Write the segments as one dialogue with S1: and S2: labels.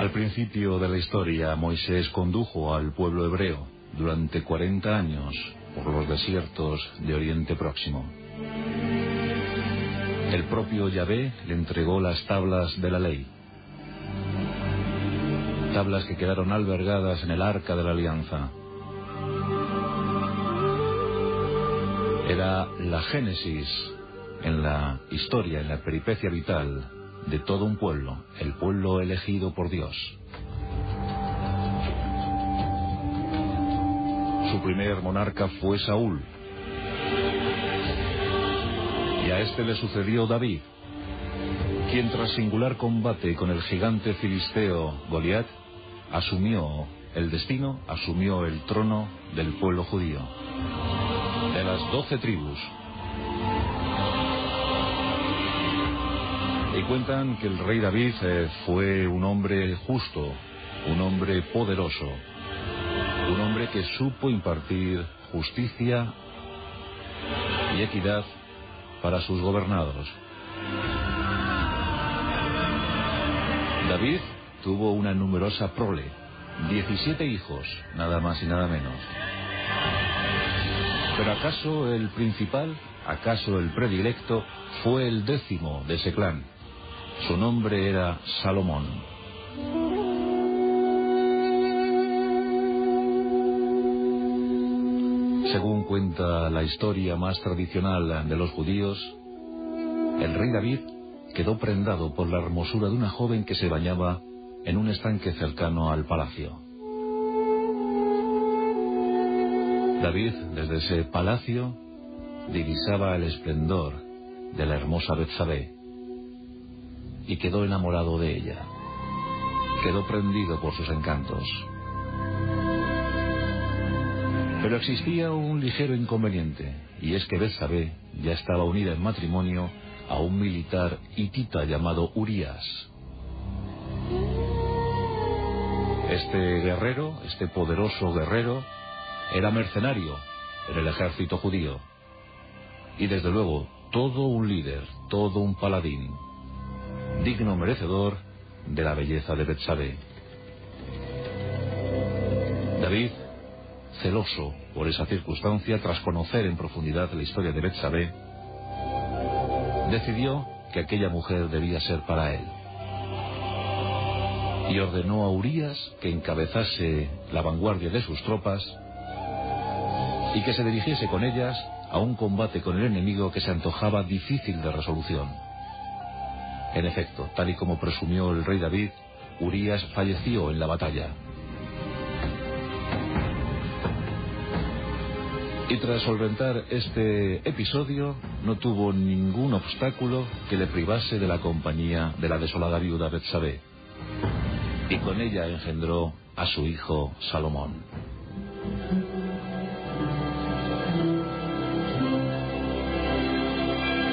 S1: Al principio de la historia, Moisés condujo al pueblo hebreo durante 40 años por los desiertos de Oriente Próximo. El propio Yahvé le entregó las tablas de la ley, tablas que quedaron albergadas en el Arca de la Alianza. Era la génesis en la historia, en la peripecia vital de todo un pueblo, el pueblo elegido por Dios. Su primer monarca fue Saúl, y a este le sucedió David, quien tras singular combate con el gigante filisteo Goliat, asumió el destino, asumió el trono del pueblo judío, de las 12 tribus. Y cuentan que el rey David fue un hombre justo, un hombre poderoso, un hombre que supo impartir justicia y equidad para sus gobernados. David tuvo una numerosa prole, 17 hijos, nada más y nada menos. Pero ¿acaso el principal, acaso el predilecto, fue el 10º de ese clan? Su nombre era Salomón. Según cuenta la historia más tradicional de los judíos, el rey David quedó prendado por la hermosura de una joven que se bañaba en un estanque cercano al palacio. David, desde ese palacio, divisaba el esplendor de la hermosa Betsabé y quedó enamorado de ella. Quedó prendido por sus encantos. Pero existía un ligero inconveniente, y es que Betsabé ya estaba unida en matrimonio a un militar hitita llamado Urías. Este guerrero, este poderoso guerrero, era mercenario en el ejército judío. Y desde luego, todo un líder, todo un paladín, digno merecedor de la belleza de Betsabé. David, celoso por esa circunstancia, tras conocer en profundidad la historia de Betsabé, decidió que aquella mujer debía ser para él. Y ordenó a Urías que encabezase la vanguardia de sus tropas y que se dirigiese con ellas a un combate con el enemigo que se antojaba difícil de resolución. En efecto, tal y como presumió el rey David, Urías falleció en la batalla. Y tras solventar este episodio, no tuvo ningún obstáculo que le privase de la compañía de la desolada viuda Betsabé. Y con ella engendró a su hijo Salomón.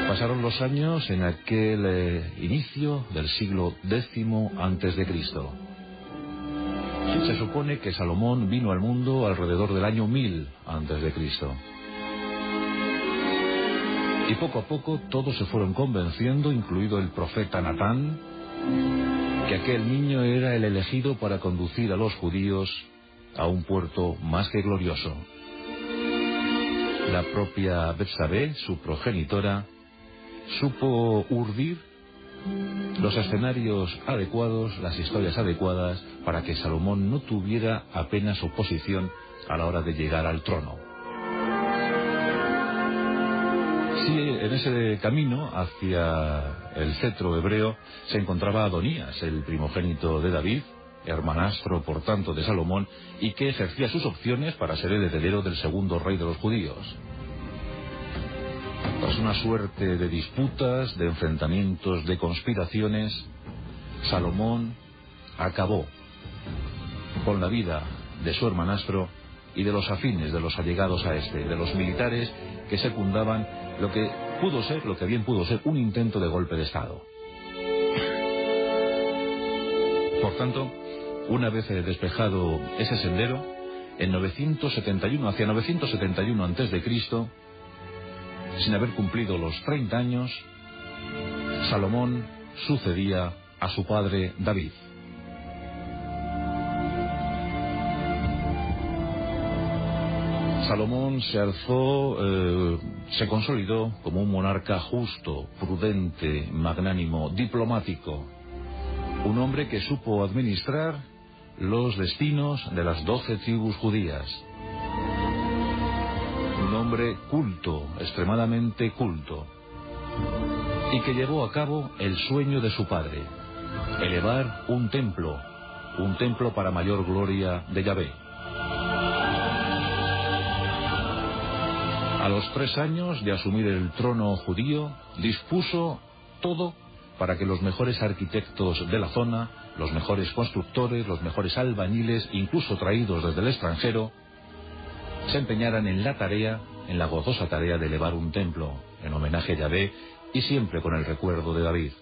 S1: Pasaron los años en aquel inicio del siglo X antes de Cristo. Se supone que Salomón vino al mundo alrededor del año 1000 antes de Cristo. Y poco a poco todos se fueron convenciendo, incluido el profeta Natán, que aquel niño era el elegido para conducir a los judíos a un puerto más que glorioso. La propia Betsabé, su progenitora, supo urdir los escenarios adecuados, las historias adecuadas, para que Salomón no tuviera apenas oposición a la hora de llegar al trono. Sí, en ese camino hacia el cetro hebreo se encontraba Adonías, el primogénito de David, hermanastro por tanto de Salomón, y que ejercía sus opciones para ser el heredero del segundo rey de los judíos. Tras una suerte de disputas, de enfrentamientos, de conspiraciones, Salomón acabó con la vida de su hermanastro y de los afines, de los allegados a este, de los militares que secundaban lo que pudo ser, lo que bien pudo ser, un intento de golpe de Estado. Por tanto, una vez despejado ese sendero, en 971, hacia 971 a.C., sin haber cumplido los 30 años, Salomón sucedía a su padre David. Salomón se alzó, se consolidó como un monarca justo, prudente, magnánimo, diplomático. Un hombre que supo administrar los destinos de las 12 tribus judías. Un hombre culto, extremadamente culto, y que llevó a cabo el sueño de su padre, elevar un templo para mayor gloria de Yahvé. A los 3 años de asumir el trono judío, dispuso todo para que los mejores arquitectos de la zona, los mejores constructores, los mejores albañiles, incluso traídos desde el extranjero, se empeñaran en la gozosa tarea de elevar un templo en homenaje a Yahvé y siempre con el recuerdo de David.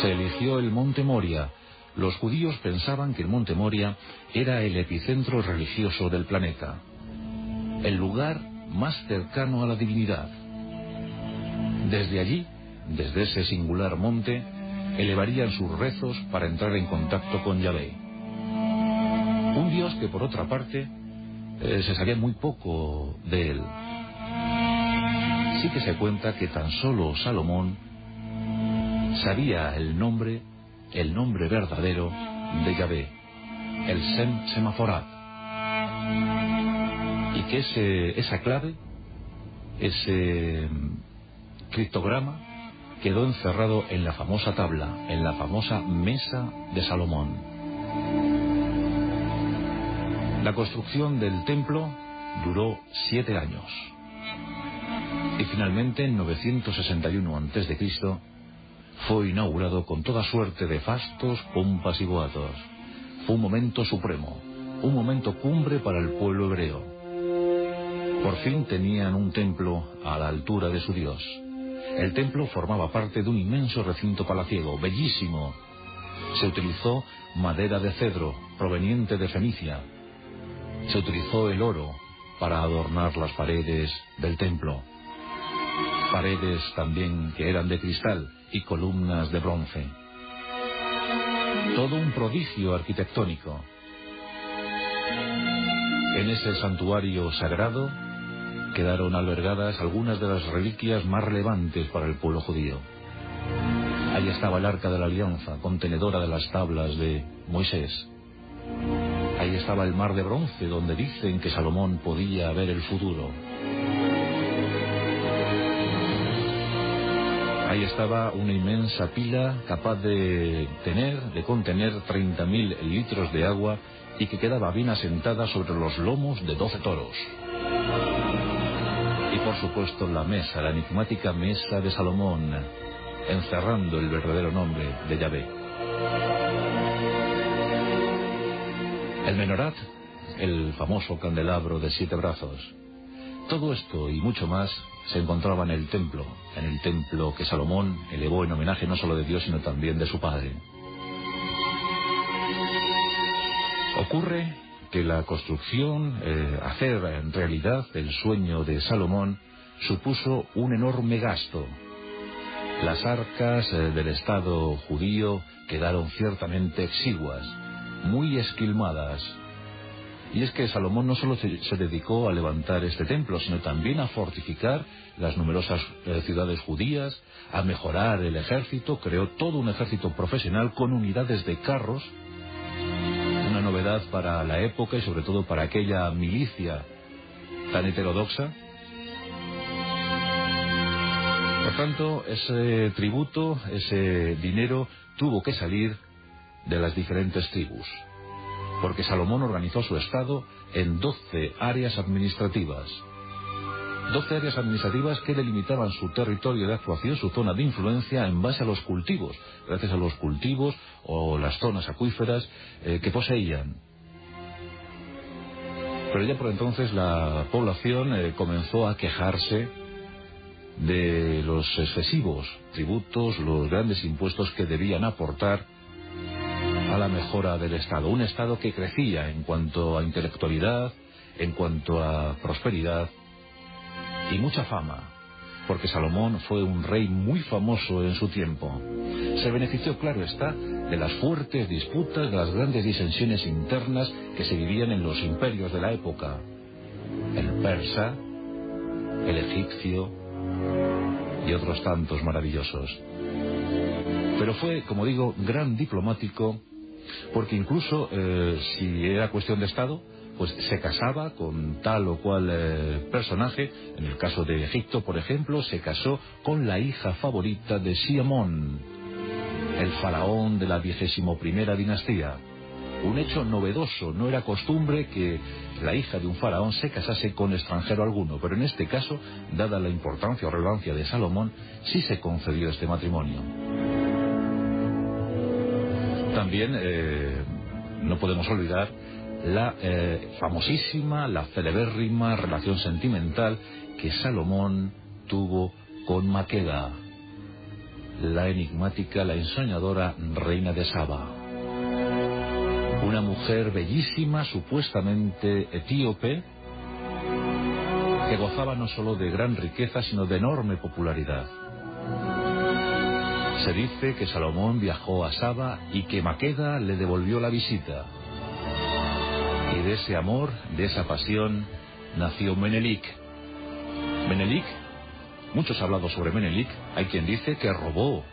S1: Se eligió el monte Moria. Los judíos pensaban que el monte Moria era el epicentro religioso del planeta, el lugar más cercano a la divinidad. Desde allí, desde ese singular monte, elevarían sus rezos para entrar en contacto con Yahvé. Un Dios que, por otra parte, se sabía muy poco de él. Sí que se cuenta que tan solo Salomón sabía el nombre verdadero de Yahvé, el Sem Semaforat, y que esa clave, ese criptograma, quedó encerrado en la famosa tabla, en la famosa mesa de Salomón. La construcción del templo duró 7 años. Y finalmente, en 961 a.C., fue inaugurado con toda suerte de fastos, pompas y boatos. Fue un momento supremo, un momento cumbre para el pueblo hebreo. Por fin tenían un templo a la altura de su Dios. El templo formaba parte de un inmenso recinto palaciego, bellísimo. Se utilizó madera de cedro, proveniente de Fenicia. Se utilizó el oro para adornar las paredes del templo. Paredes también que eran de cristal y columnas de bronce. Todo un prodigio arquitectónico. En ese santuario sagrado quedaron albergadas algunas de las reliquias más relevantes para el pueblo judío. Ahí estaba el Arca de la Alianza, contenedora de las tablas de Moisés. Ahí estaba el mar de bronce, donde dicen que Salomón podía ver el futuro. Ahí estaba una inmensa pila capaz de contener 30.000 litros de agua y que quedaba bien asentada sobre los lomos de 12 toros. Y por supuesto la enigmática mesa de Salomón, encerrando el verdadero nombre de Yahvé. El Menorat, el famoso candelabro de 7 brazos. Todo esto y mucho más se encontraba en el templo que Salomón elevó en homenaje no solo de Dios, sino también de su padre. Ocurre que la construcción, hacer en realidad el sueño de Salomón, supuso un enorme gasto. Las arcas del Estado judío quedaron ciertamente exiguas, muy esquilmadas. Y es que Salomón no solo se dedicó a levantar este templo, sino también a fortificar las numerosas ciudades judías, a mejorar el ejército. Creó todo un ejército profesional con unidades de carros, una novedad para la época y sobre todo para aquella milicia tan heterodoxa. Por tanto, ese tributo, ese dinero, tuvo que salir de las diferentes tribus, porque Salomón organizó su estado en 12 áreas administrativas. 12 áreas administrativas que delimitaban su territorio de actuación, su zona de influencia en base a los cultivos, gracias a los cultivos o las zonas acuíferas que poseían. Pero ya por entonces la población comenzó a quejarse de los excesivos tributos, los grandes impuestos que debían aportar a la mejora del Estado. Un Estado que crecía en cuanto a intelectualidad, en cuanto a prosperidad y mucha fama. porque Salomón fue un rey muy famoso en su tiempo. Se benefició, claro está, de las fuertes disputas, de las grandes disensiones internas que se vivían en los imperios de la época. El persa, el egipcio y otros tantos maravillosos. Pero fue, como digo, gran diplomático, porque incluso si era cuestión de Estado, pues se casaba con tal o cual personaje. En el caso de Egipto, por ejemplo, se casó con la hija favorita de Siamón, el faraón de la 21ª dinastía. Un hecho novedoso, no era costumbre que la hija de un faraón se casase con extranjero alguno, pero en este caso, dada la importancia o relevancia de Salomón, sí se concedió este matrimonio. También no podemos olvidar la famosísima, la celebérrima relación sentimental que Salomón tuvo con Maqueda, la enigmática, la ensoñadora reina de Saba. Una mujer bellísima, supuestamente etíope, que gozaba no solo de gran riqueza, sino de enorme popularidad. Se dice que Salomón viajó a Saba y que Maqueda le devolvió la visita. Y de ese amor, de esa pasión, nació Menelik. Menelik, muchos han hablado sobre Menelik. Hay quien dice que robó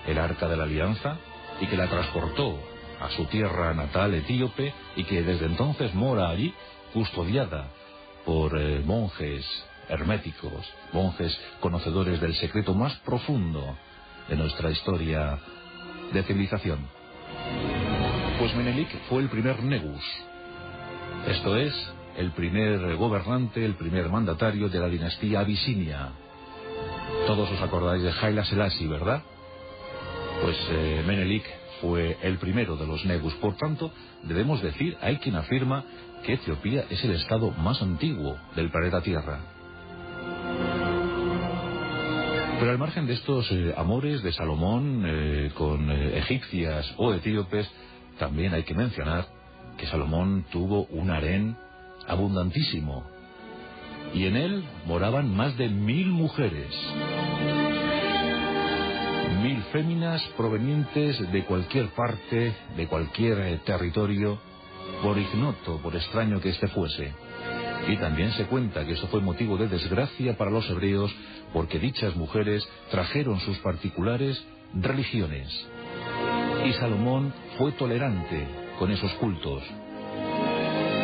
S1: el Arca de la Alianza y que la transportó a su tierra natal etíope y que desde entonces mora allí, custodiada por monjes herméticos, monjes conocedores del secreto más profundo de nuestra historia de civilización. Pues Menelik fue el primer Negus, esto es, el primer gobernante, el primer mandatario de la dinastía abisinia. Todos os acordáis de Haile Selassie, ¿verdad? Pues Menelik fue el primero de los Negus. Por tanto, debemos decir, hay quien afirma que Etiopía es el estado más antiguo del planeta Tierra. Pero al margen de estos amores de Salomón con egipcias o etíopes, también hay que mencionar que Salomón tuvo un harén abundantísimo, y en él moraban más de 1000 mujeres. 1000 féminas provenientes de cualquier parte, de cualquier territorio, por ignoto, por extraño que éste fuese. Y también se cuenta que esto fue motivo de desgracia para los hebreos, porque dichas mujeres trajeron sus particulares religiones. Y Salomón fue tolerante con esos cultos,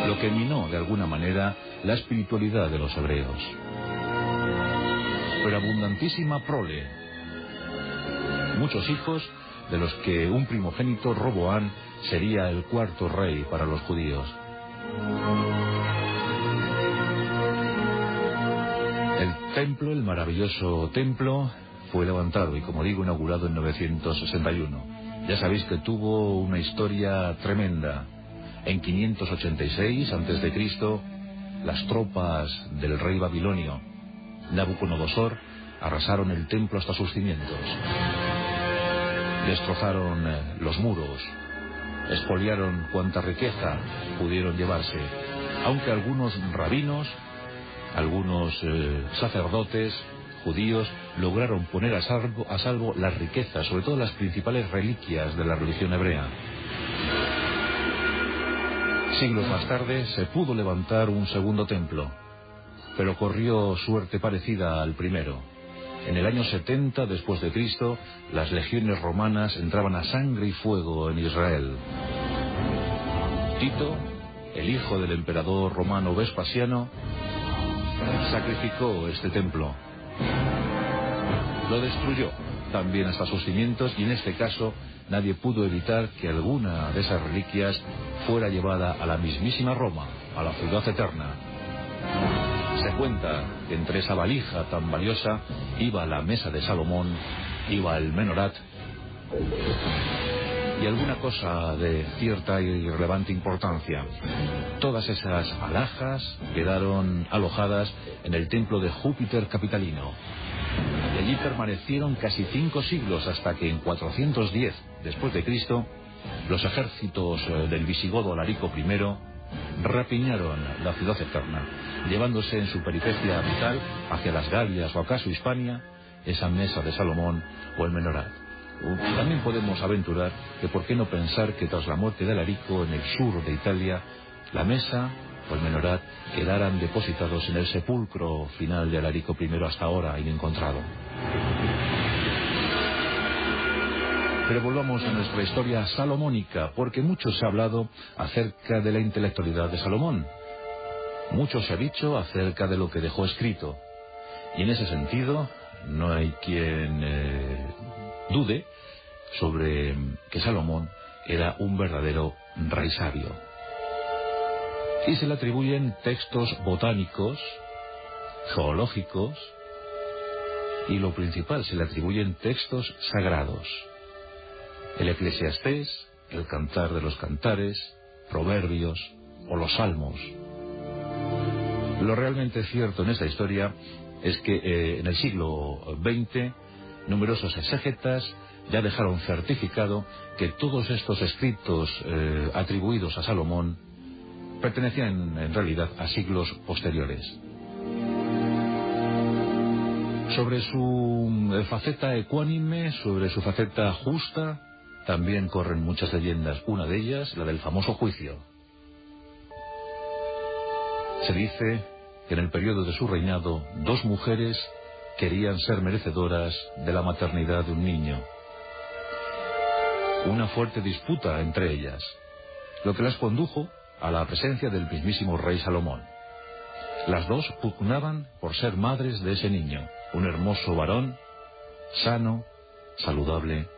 S1: lo que minó de alguna manera la espiritualidad de los hebreos. Pero abundantísima prole, muchos hijos, de los que un primogénito, Roboán, sería el cuarto rey para los judíos. El templo, el maravilloso templo, fue levantado y, como digo, inaugurado en 961. Ya sabéis que tuvo una historia tremenda. En 586 a.C., las tropas del rey babilonio Nabucodonosor arrasaron el templo hasta sus cimientos. Destrozaron los muros, expoliaron cuanta riqueza pudieron llevarse, aunque algunos rabinos, algunos sacerdotes judíos lograron poner a salvo las riquezas, sobre todo las principales reliquias de la religión hebrea. Siglos más tarde se pudo levantar un segundo templo, pero corrió suerte parecida al primero. En el año 70 después de Cristo, las legiones romanas entraban a sangre y fuego en Israel. Tito, el hijo del emperador romano Vespasiano, sacrificó este templo. Lo destruyó también hasta sus cimientos, y en este caso nadie pudo evitar que alguna de esas reliquias fuera llevada a la mismísima Roma, a la ciudad eterna. Se cuenta que entre esa valija tan valiosa iba la mesa de Salomón, iba el menorat y alguna cosa de cierta y relevante importancia. Todas esas alhajas quedaron alojadas en el templo de Júpiter Capitalino. Y allí permanecieron casi 5 siglos, hasta que en 410 después de Cristo, los ejércitos del visigodo Alarico I rapiñaron la ciudad eterna, llevándose en su peripecia vital hacia las Galias o acaso Hispania esa mesa de Salomón o el Menorat. También podemos aventurar que por qué no pensar que tras la muerte de Alarico en el sur de Italia, la mesa o el Menorat quedaran depositados en el sepulcro final de Alarico I, hasta ahora inencontrado. Pero volvamos a nuestra historia salomónica, porque mucho se ha hablado acerca de la intelectualidad de Salomón. Mucho se ha dicho acerca de lo que dejó escrito. Y en ese sentido, no hay quien dude sobre que Salomón era un verdadero rey sabio. Y se le atribuyen textos botánicos, geológicos, y lo principal, se le atribuyen textos sagrados. El Eclesiastés, el Cantar de los Cantares, Proverbios o los Salmos. Lo realmente cierto en esta historia es que en el siglo XX numerosos exégetas ya dejaron certificado que todos estos escritos atribuidos a Salomón pertenecían en realidad a siglos posteriores. Sobre su faceta ecuánime, sobre su faceta justa, también corren muchas leyendas. Una de ellas, la del famoso juicio. Se dice que en el periodo de su reinado, 2 mujeres querían ser merecedoras de la maternidad de un niño. Una fuerte disputa entre ellas, lo que las condujo a la presencia del mismísimo rey Salomón. Las 2 pugnaban por ser madres de ese niño, un hermoso varón, sano, saludable,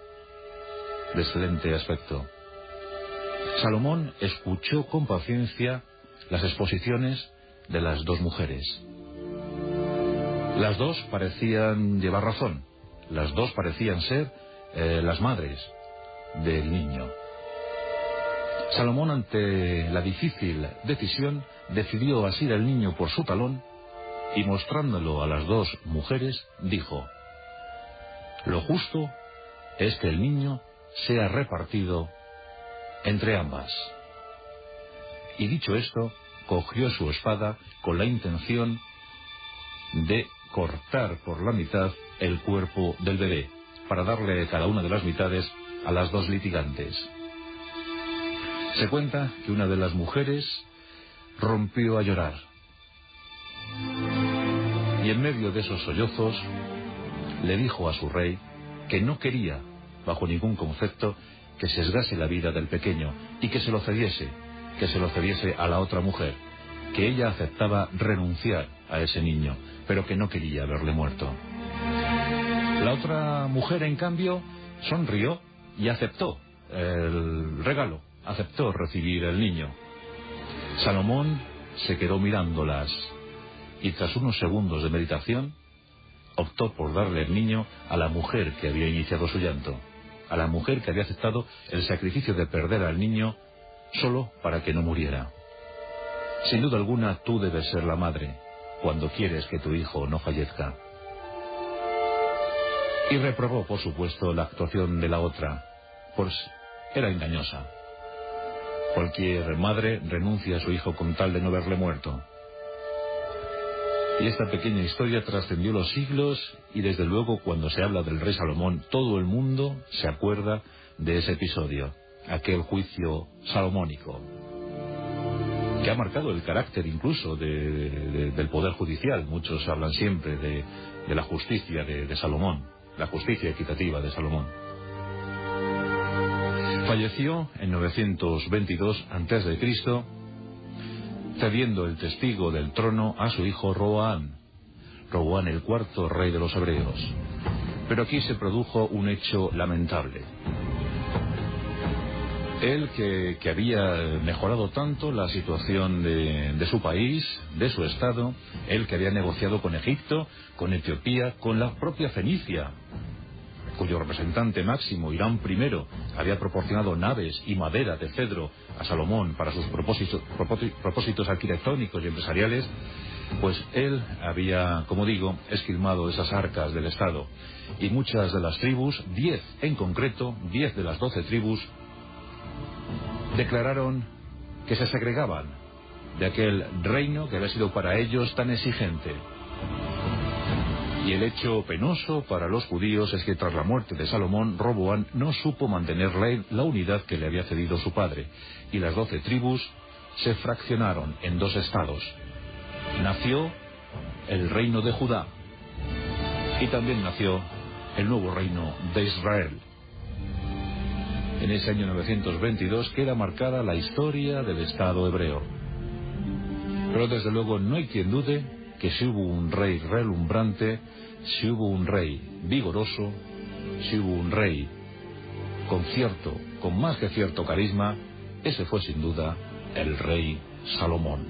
S1: de excelente aspecto. Salomón escuchó con paciencia las exposiciones de las 2 mujeres. Las 2 parecían llevar razón, las 2 parecían ser las madres del niño. Salomón, ante la difícil decisión, decidió asir al niño por su talón y, mostrándolo a las 2 mujeres, dijo: lo justo es que el niño sea repartido entre ambas. Y dicho esto, cogió su espada con la intención de cortar por la mitad el cuerpo del bebé, para darle cada una de las mitades a las 2 litigantes. Se cuenta que una de las mujeres rompió a llorar, y en medio de esos sollozos le dijo a su rey que no quería, bajo ningún concepto, que sesgase la vida del pequeño y que se lo cediese a la otra mujer, que ella aceptaba renunciar a ese niño, pero que no quería verle muerto. La otra mujer, en cambio, sonrió y aceptó el regalo, aceptó recibir el niño. Salomón se quedó mirándolas y, tras unos segundos de meditación, optó por darle el niño a la mujer que había iniciado su llanto, a la mujer que había aceptado el sacrificio de perder al niño solo para que no muriera. Sin duda alguna, tú debes ser la madre cuando quieres que tu hijo no fallezca. Y reprobó, por supuesto, la actuación de la otra, pues era engañosa. Cualquier madre renuncia a su hijo con tal de no verle muerto. Y esta pequeña historia trascendió los siglos, y desde luego, cuando se habla del rey Salomón, todo el mundo se acuerda de ese episodio, aquel juicio salomónico, que ha marcado el carácter incluso del poder judicial. Muchos hablan siempre de la justicia de Salomón, la justicia equitativa de Salomón. Falleció en 922 a.C., cediendo el testigo del trono a su hijo Roboam el cuarto rey de los hebreos. Pero aquí se produjo un hecho lamentable. Él, que había mejorado tanto la situación de su país, de su estado, él que había negociado con Egipto, con Etiopía, con la propia Fenicia, cuyo representante máximo, Irán I, había proporcionado naves y madera de cedro a Salomón para sus propósitos arquitectónicos y empresariales, pues él había, como digo, esquilmado esas arcas del Estado. Y muchas de las tribus, 10 en concreto, 10 de las 12 tribus, declararon que se segregaban de aquel reino que había sido para ellos tan exigente. Y el hecho penoso para los judíos es que tras la muerte de Salomón, Roboam no supo mantener la unidad que le había cedido su padre, y las 12 tribus se fraccionaron en 2 estados. Nació el reino de Judá, y también nació el nuevo reino de Israel. En ese año 922 queda marcada la historia del Estado hebreo. Pero desde luego no hay quien dude que si hubo un rey relumbrante, si hubo un rey vigoroso, si hubo un rey con más que cierto carisma, ese fue sin duda el rey Salomón.